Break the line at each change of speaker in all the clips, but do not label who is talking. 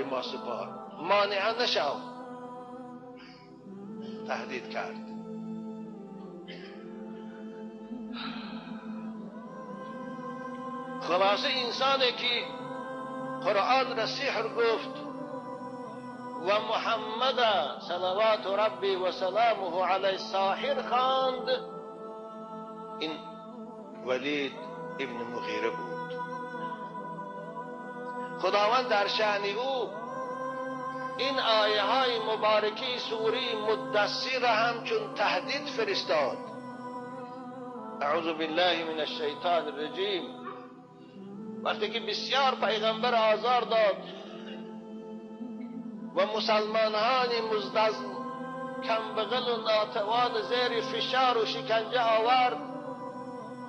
ما سپار، مانع نشو. تهدید کرد. خلاصه انسانی که قرآن را سحر گفت و محمد صلوات ربی و سلامه علیه ساحر خواند، این ولید ابن مغیره بود. خداوند در شأن او این آیه های مبارکی سوره مدثر را همچون تهدید فرستاد. اعوذ بالله من الشیطان الرجیم. وقتی که بسیار پیغمبر آزار داد و مسلمانان مزدزم کمبغل و ناتوان زیر فشار و شکنجه آورد،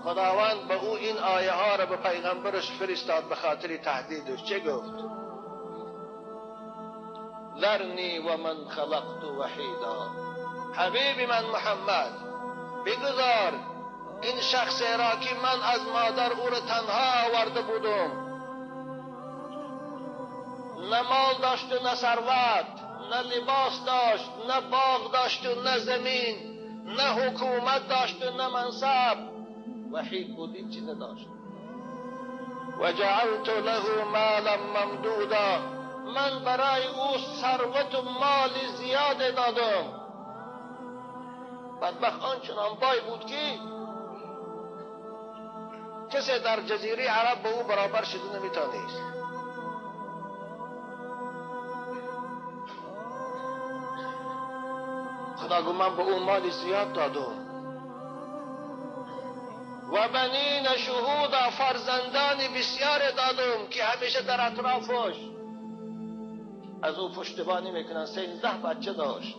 خداوند به او این آیه ها را به پیغمبرش فرستاد به خاطر تهدیدش. چه گفت؟ ذرنی و من خلقت وحیدا. حبیب من محمد، بگذار این شخص را که من از مادر او را تنها آورده بودم، نه مال داشت و نه ثروت، نه لباس داشت، نه باغ داشت و نه زمین، نه حکومت داشت و نه منصب، وحید بود، این چیز نداشت. و جعلت له مالا ممدودا. من برای او ثروت و مال زیاد دادم. بدبخت آنچنان بای بود که کسی در جزیره عرب به او برابر شده نمیتانست. خدا گفت من به او مال زیاد دادم. و بنین شهودا، فرزندان بسیار دادم که همیشه در اطرافش از او پشتیبانی میکنن. 13 بچه داشت.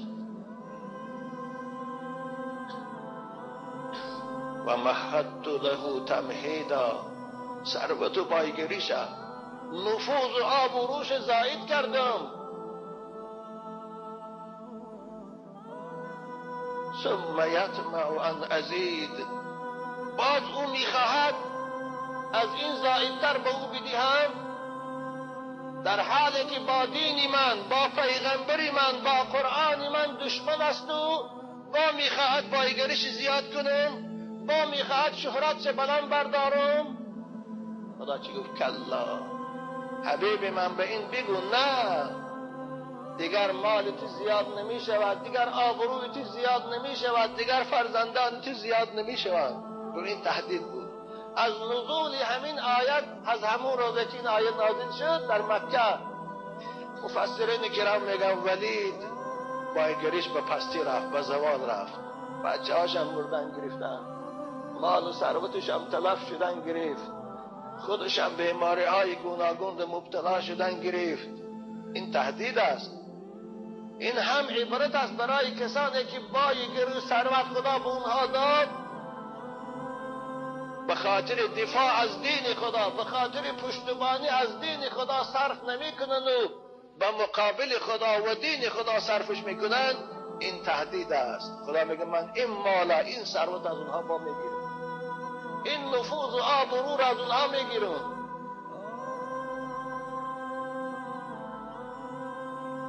و مهدت له تمهیدا. ثروت و پایگیریش، نفوذ و آب و روش زائد کردم. ثم یطمع ان ازید. باز او میخواهد از این زائدتر به او بدهم، در حالی که با دین من، با پیغمبری من، با قرآن من دشمن است و با میخواهد پایگیریش زیاد کنم، با میخواهد شهرت بلند بردارم. خدا چی گفت؟ کلا، حبیب من به این بگو نه، دیگر مالت زیاد نمی شود، دیگر آبرویت زیاد نمی شود، دیگر فرزندانت زیاد نمی شود. این تهدید بود. از نزول همین آیت، از همون روزی که این آیت نازل شد در مکه، مفسرین کرام میگن ولید پایگیریش به پستی رفت، به زوال رفت. بچه هاش هم مردن گرفتن، مال و ثروتش هم تلف شدن گرفت، خودش هم بیماری های گوناگون مبتلا شدن گرفت. این تهدید است. این هم عبرت است برای کسانی که پایگیری ثروت خدا به اونها داد، به خاطر دفاع از دین خدا، به خاطر پشتیبانی از دین خدا صرف نمی کنن و به مقابل خدا و دین خدا صرفش میکنن. این تهدید است. خدا میگه من این مالا، این ثروت از اونها با میگیرم، این نفوذ و آب و رو از اونها میگیرم.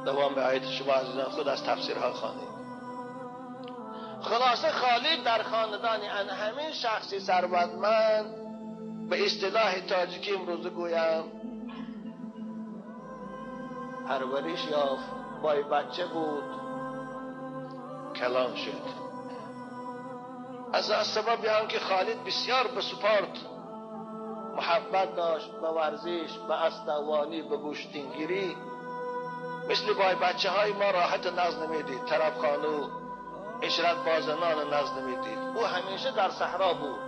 دوام به آیت شما عزیزان خود از تفسیرها خوانید. خلاصه خالد در خاندان ان همین شخصی ثروتمند، به اصطلاح تاجیکی امروزه گویم، پرورش یافت، بای بچه بود، کلان شد. از سبب هم که خالد بسیار به سپارت محبت داشت، به ورزش، به اسدوانی، به گوشتینگیری. مثل بای بچه های ما راحت ناز نمیدید، طربخانه و عشرت با زنان ناز نمیدید. او همیشه در صحرا بود،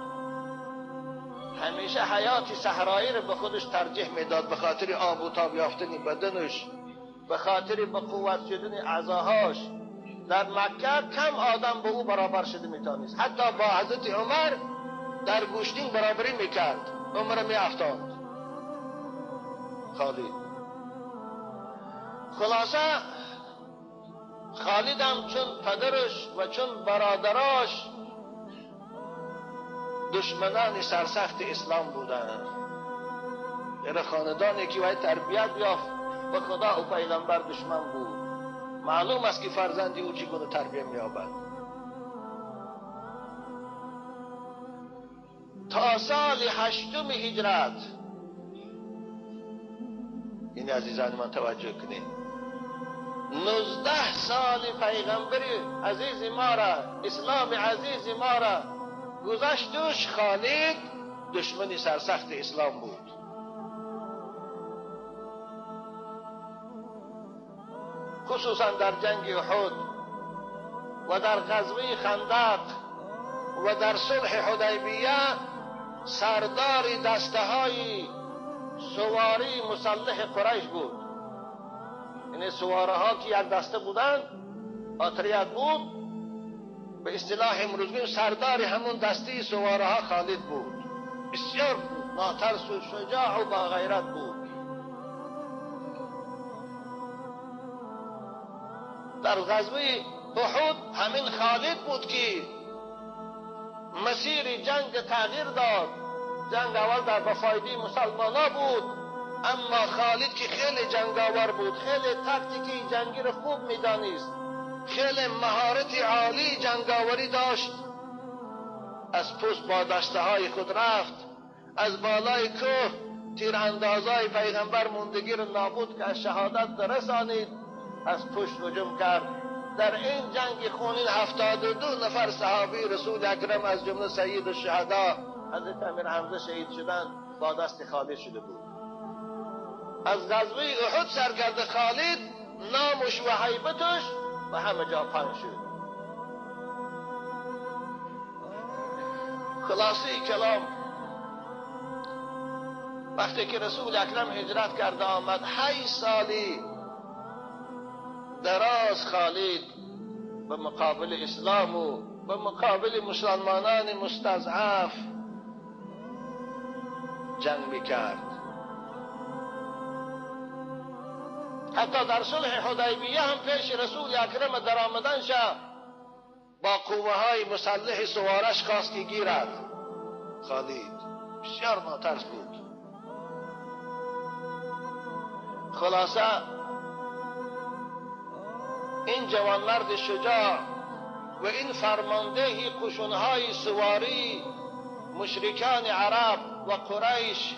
همیشه حیات صحرایی رو به خودش ترجیح میداد، به خاطر آب و تاب یافتن بدنش، به خاطر به قوت شدن اعضاهاش. در مکه کم آدم به او برابر شده میتونست. حتی با حضرت عمر در گوشتین برابری میکرد، عمر میافتاند خالد. خلاصه خالد هم چون پدرش و چون برادراش دشمنان سرسخت اسلام بودند. یعنی خاندانی که باید تربیت یافت به خدا و پیغمبر دشمن بود. معلوم است که فرزندی او چگونه تربیت می‌یابد. تا سال 8 هجرت، این عزیزان من توجه کنید، 19 سال پیغمبر عزیز ما را، اسلام عزیز ما را گذشتش. خالد دشمنی سرسخت اسلام بود. خصوصا در جنگ احد و در غزوه خندق و در صلح حدیبیه سردار دسته‌های سواری مسلح قریش بود. این سواره ها که یک دسته بودند، آتریت بود، به اصطلاح امروزی سردار همون دسته سواره ها خالد بود. بسیار ناترس و شجاع و با غیرت بود. در غزوه احد همین خالد بود که مسیر جنگ تغییر داد. جنگ اول در بفایده مسلمانا بود، اما خالد که خیلی جنگاور بود، خیلی تاکتیکی جنگی رو خوب میدانست، خیلی مهارت عالی جنگاوری داشت، از پشت با دسته های خود رفت، از بالای کوه تیراندازای پیغمبر موندگی رو نابود که از شهادت رسانید، از پشت هجوم کرد. در این جنگ خونین 72 نفر صحابی رسول اکرم از جمله سید الشهدا حضرت امیر حمزه شهید شدند، با دست خالد شده بود. از غزوه احد سرکرد خالد، نامش و هیبتش و همه جا پنج شد. خلاصه کلام، وقتی که رسول اکرم هجرت کرده آمد، 8 سالی دراز خالد به مقابل اسلام و به مقابل مسلمانان مستضعف جنگ میکرد. حتی در صلح حدیبیه هم پیش رسول اکرم در آمدن شب با قوه های مسلح سوارش خواست که گیرد. خالد بسیار ناترس بود. خلاصه این جوانمرد شجاع و این فرمانده قشونهای سواری مشرکان عرب و قریش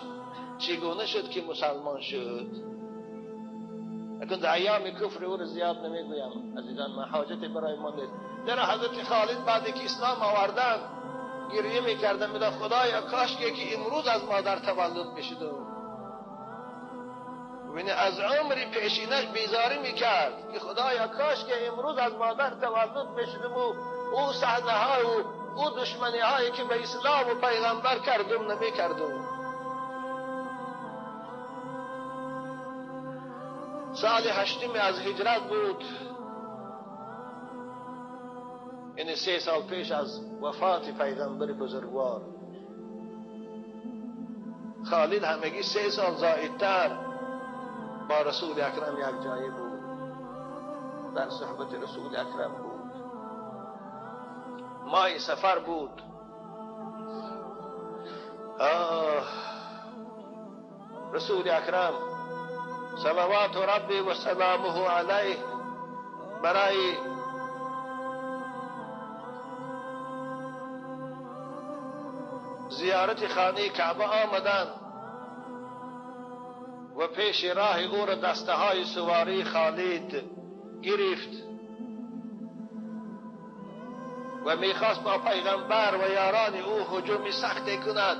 چگونه شد که مسلمان شد؟ اکنون در ایام کفر او را زیاد نمیگویم عزیزان، من حاجت برای ما نیست. در حضرت خالد بعد که اسلام آوردن گریه میکردن، میگه خدایا کاش که امروز از مادر تولد بشد. و از عمری پیشینش بیزاری میکرد که خدایا کاش که امروز از مادر تولد بشدم و او صحنه ها و او دشمنی هایی که به اسلام و پیغمبر کردم نمیکردم. سال 8 از هجرت بود، یعنی 3 سال پیش از وفات پیغمبر بزرگوار. خالد همگی 3 سال زائدتر با رسول اکرم یک جایی بود، در صحبت رسول اکرم بود. ماه سفر بود. رسول اکرم صلوات ربی و سلامه علیه برای زیارت خانه کعبه آمدند و پیش راه او را دسته های سواری خالد گرفت و میخواست با پیغمبر و یاران او هجوم سختی کند.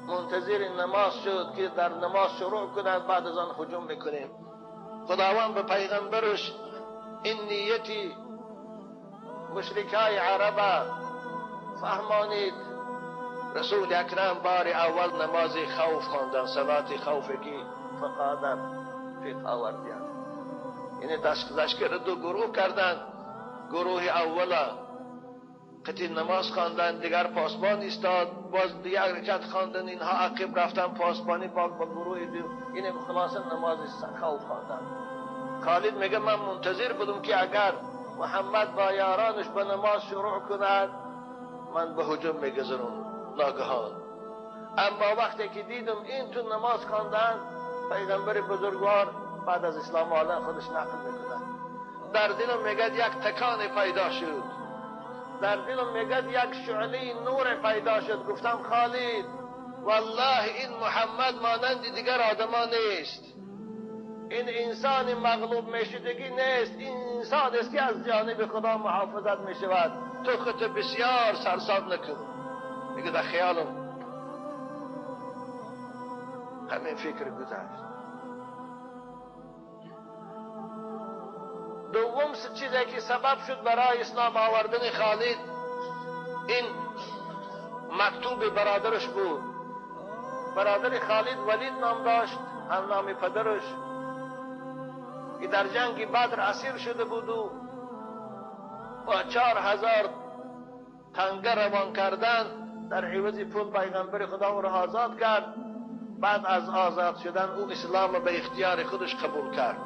منتظر نماز شد که در نماز شروع کنند، بعد از آن هجوم میکنیم. خداوند به پیغمبرش این نیتی مشرکای عرب فهمانید. رسول اکرم بار اول نماز خوف خواندن، صلات خوفی که فقادر فقه آوردن، یعنی لشکر 2 گروه کردند. گروه اولا قطعی نماز خواندن، دیگر پاسبان ایستاد، باز دیگر رکعت خواندن، اینها عقب رفتن پاسبانی با گروه دو، اینه خلاصه نماز خوف خواندن. خالد میگه من منتظر بودم که اگر محمد با یارانش به نماز شروع کند من به هجوم میگذرم ناگهان. اما وقتی که دیدم این تو نماز خواندن پیغمبر بزرگوار بعد از اسلام حالا خودش نقل میکنه، در دلم میگد یک تکان پیدا شد، در دلم میگد یک شعله نور پیدا شد. گفتم خالد والله این محمد مانند دیگر آدما نیست، این انسان مغلوب میشدگی نیست، این انسان است که از جانب خدا محافظت میشود، تو خودت بسیار سرسام نکن. میگه در خیالم همین فکر گذشت. دوم چیزی که سبب شد برای اسلام آوردن خالد، این مکتوب برادرش بود. برادر خالد ولید نام داشت، هم نام پدرش، که در جنگ بدر اسیر شده بود و با 4000 تنگه روان کردن در عوض پول پیغمبر خدا او را آزاد کرد. بعد از آزاد شدن او اسلام به اختیار خودش قبول کرد.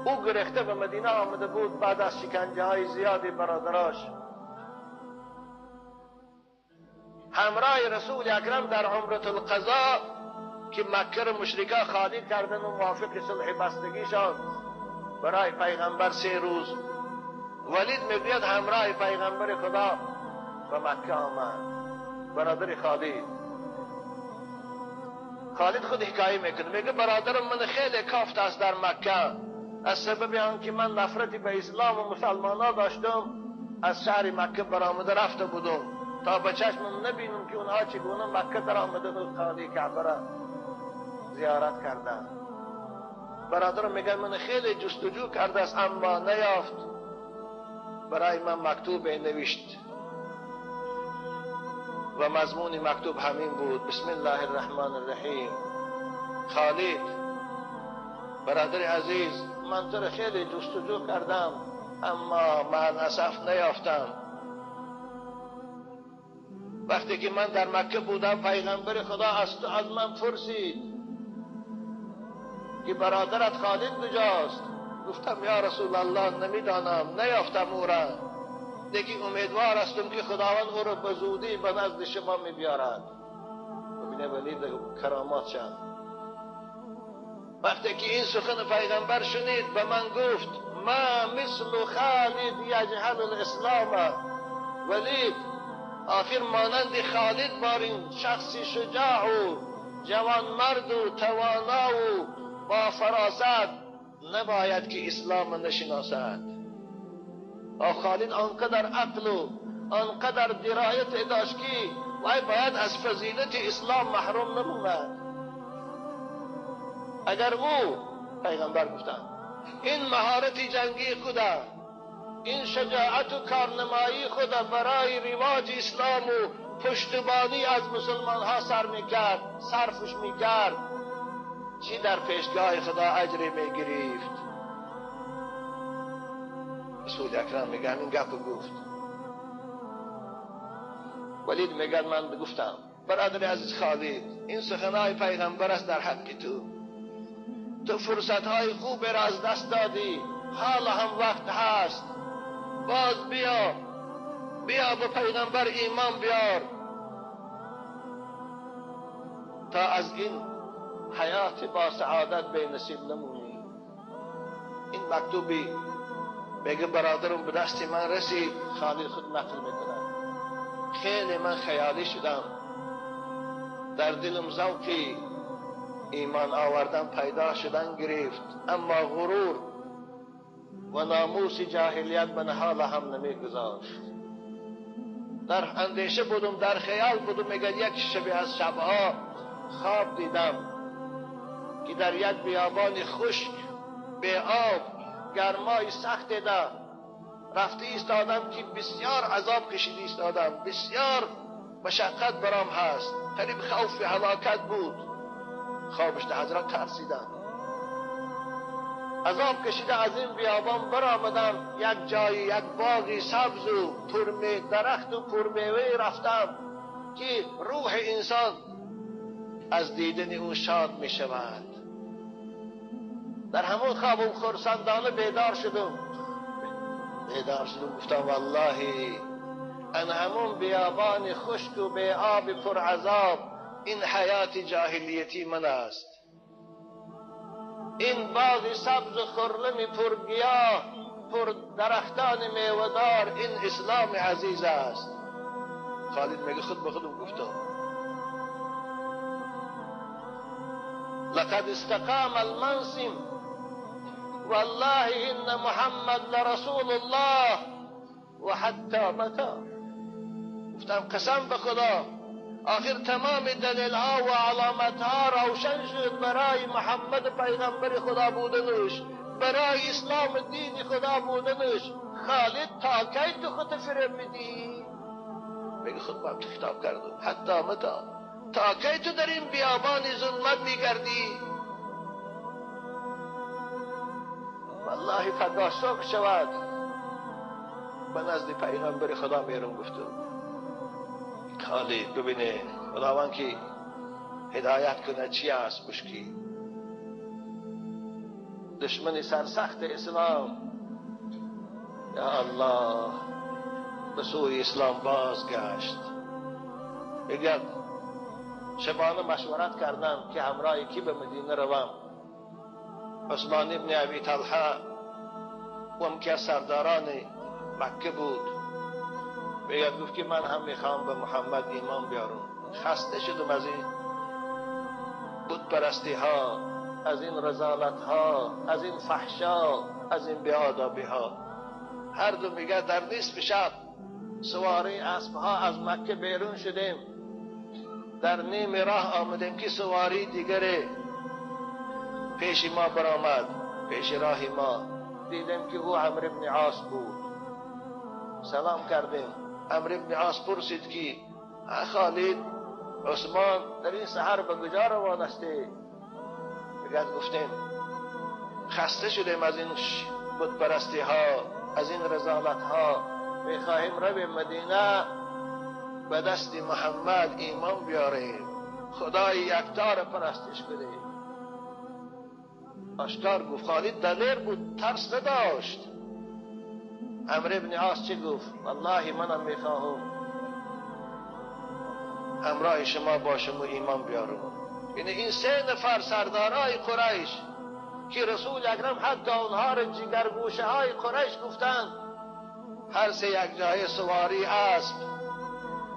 او گرفته به مدینه آمده بود بعد از شکنجه های زیادی برادراش. همراه رسول اکرم در عمرة القضا که مکه را مشرکا خالی کردن و موافق صلح بستگیشان برای پیغمبر 3 روز، ولید میگوید همراه پیغمبر خدا به مکه آمد. برادر خالد خود حکایه میکنه، میگه برادرم من خیلی کافت است در مکه، از سبب آنکه من نفرتی به اسلام و مسلمانان داشتم از شهر مکه برآمده رفته بودم تا به چشمم نبینم که اونها چگونه مکه در آمدن و خانه کعبه را زیارت کردن. برادرم میگه من خیلی جستجو کرده است اما نیافت. برای من مکتوب نوشت و مضمون مکتوب همین بود: بسم الله الرحمن الرحیم. خالد برادر عزیز، من تو را خیلی جستجو کردم اما معالاسف نیافتم. وقتی که من در مکه بودم پیغمبر خدا از من پرسید که برادرت خالد کجاست؟ گفتم یا رسول الله نمیدانم، نیافتم او را، لیکن امیدوار هستم که خداوند او را به زودی به نزد شما میبیارد. ببینه ولید کرامات شد. وقتی که این سخن پیغمبر شنید به من گفت ما مثل خالد یجهل الاسلام. ولید آخر مانند خالد بارین شخص شجاع و جوان مرد و توانا و با فراست نباید که اسلام نشناسد. خالد آنقدر عقل و آنقدر درایت داشت که وای باید از فضیلت اسلام محروم نموند. اگر او پیغمبر گفتن این مهارت جنگی خدا، این شجاعت و کارنمایی خدا برای رواج اسلام و پشتیبانی از مسلمان ها صرفش میکرد، چی در پیشگاه خدا اجری میگرفت؟ رسول اکرم میگن این گپ گفت. ولید میگن من گفتم برادر عزیز خالد، این سخنهای پیغمبر است در حق تو فرصتهای خوب را از دست دادی، حالا هم وقت هست، باز بیا به پیغمبر ایمان بیار تا از این حیات با سعادت به نصیب نمونی. این مکتوبی میگه برادرم به دست من رسید. خالد خود نقل میکنه خیلی من خیالی شدم، در دلم ذوقی ایمان آوردن پیدا شدن گرفت، اما غرور و ناموس جاهلیت من حال هم نمیگذاشت. در اندیشه بودم، در خیال بودم. میگه یک شب از شبها خواب دیدم که در یک بیابان خشک به آب گرمای سخت دیدم، رفته ایستادم که بسیار عذاب کشیده ایستادم، بسیار مشقت برام هست، قریب خوف هلاکت بود. خوابش ده حضرت ترسیدم، عذاب کشیده از این بیابان برآمدم، یک جای یک باغی سبز و درخت و پرمیوه رفتم که روح انسان از دیدن او شاد می شود. در همون خوابم خرسندانه بیدار شدم. گفتم والله ان همون بیابان خشک و به آب پر عذاب این حیات جاهلیتی من است. این باغ سبز و خرم پرگیاه پر درختان میوه‌دار، این اسلام عزیز است. خالد میگه خود به خودم گفتم لقد استقام المنسم والله ان محمد لرسول الله و حتی متى. گفتم قسم به خدا آخر تمام دلیل ها و علامت ها روشن شد برای محمد پیغمبر خدا بودنش، برای اسلام دین خدا بودنش. خالد تا کی تو خود فریب میدی؟ میگه خود با تو کتاب کردم حتی متى، تا کی تو در این بیابان ظلمت میگردی؟ والله فدا شکر شود به نزد پیغمبر خدا میرم. گفتم خالد ببینه خداوند که هدایت کنه چی است مشکی. دشمن سرسخت اسلام یا الله به سوی اسلام بازگشت. اگر شبانه مشورت کردم که همراه کی به مدینه روم. عثمان ابن ابی طلحه و هم که سرداران مکه بود. بگرد گفت که من هم میخوام به محمد ایمان بیارم. خسته شدم از این بت پرستی ها، از این رذالت ها، از این فحشا، از این بیادابی ها. هر دو میگه در نصف شب سواری اسب ها از مکه بیرون شدیم، در نیم راه آمدیم که سواری دیگره پیش ما برآمد. پیش راه ما دیدیم که او عمرو ابن عاص بود. سلام کردیم. عمرو ابن عاص پرسید که خالد عثمان در این سحر به کجا روان استی؟ گفتیم خسته شدیم از این بت پرستی ها، از این رذالت ها، میخواهیم رویم مدینه به دست محمد ایمان بیاریم، خدای یکتا را پرستش کنیم. آشکار گفت. خالد دلیر بود، ترس نداشت. عمرو ابن عاص چه گفت؟ والله منم میخواهم همراه شما باشم و ایمان بیارم. یعنی این 3 نفر سردارای قریش که رسول اکرم حتی اونها را جگرگوشه های قریش گفتند، هر 3 یک جای سواری اسب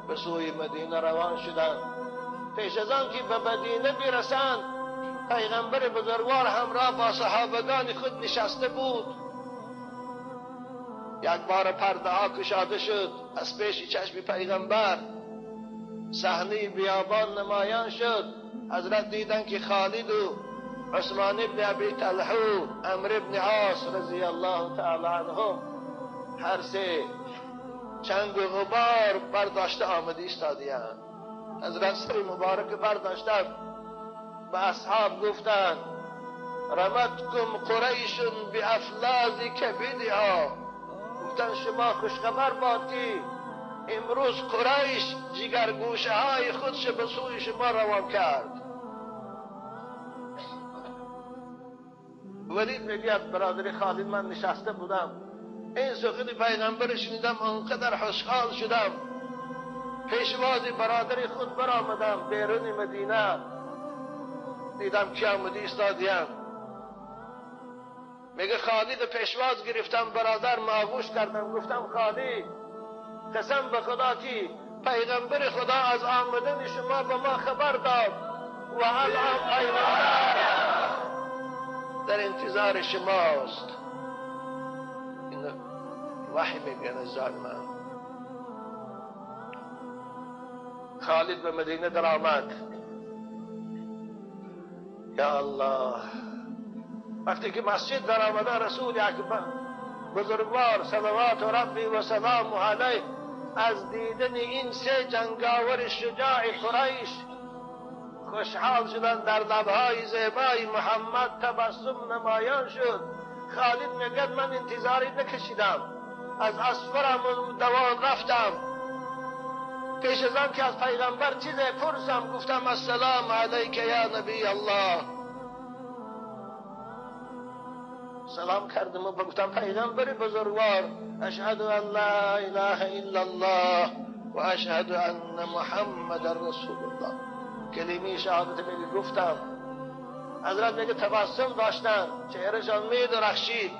به سوی مدینه روان شدند. پیش از آن که به مدینه برسند پیغمبر بزرگوار همراه با صحابگان خود نشسته بود. یک بار پرده ها کشاده شد از پیش چشم پیغمبر، صحنه بیابان نمایان شد. حضرت دیدن که خالد و عثمان ابن ابی طلحه و عمرو ابن عاص رضی الله تعالی عنهم هر 3 چنگ و غبار برداشته آمده ایستادی‌اند. حضرت سر مبارک برداشتن به اصحاب گفتند رمتکم قریش بافلاذ کبدها. گفتن شما خوشخبر باد که امروز قریش جگرگوشه های خودش به سوی شما روان کرد. ولید میگه برادر خالد من نشسته بودم، این سخن پیغمبر شنیدم، انقدر خوشحال شدم. پیشواز برادر خود برآمدم بیرون مدینه، دیدم که آمده ایستادیم. میگه خالد پیشواز گرفتم، برادر آغوش کردم، گفتم خالد قسم به خدا که پیغمبر خدا از آمدن شما به ما خبر داد و الان پیغمبر در انتظار شماست. این وحی میگن ظالمان. خالد به مدینه در آمد. یا الله، وقتی که مسجد در آمده رسول اکبر بزرگوار صلوات ربی و سلام علیه از دیدن این 3 جنگاور شجاع قریش خوشحال شدن، در لبهای زیبای محمد تبسم نمایان شد. خالد میگه من انتظاری نکشیدم، از اسفرم دوان رفتم. پیش از آن که از پیغمبر چیزی پرسم گفتم السلام علیک یا نبی الله. سلام کردم و گفتم پیغمبر بزرگوار اشهد ان لا اله الا الله و اشهد ان محمد رسول الله. کلمه شهادت میگه گفتم. حضرت میگه تبسم داشتن، چهرهشان می درخشید،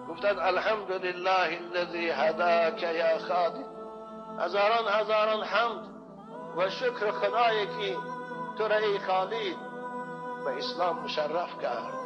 گفتن الحمدلله الذی هداک یا خالد. هزاران حمد و شکر خدایی که تو را ای خالد به اسلام مشرف کرد.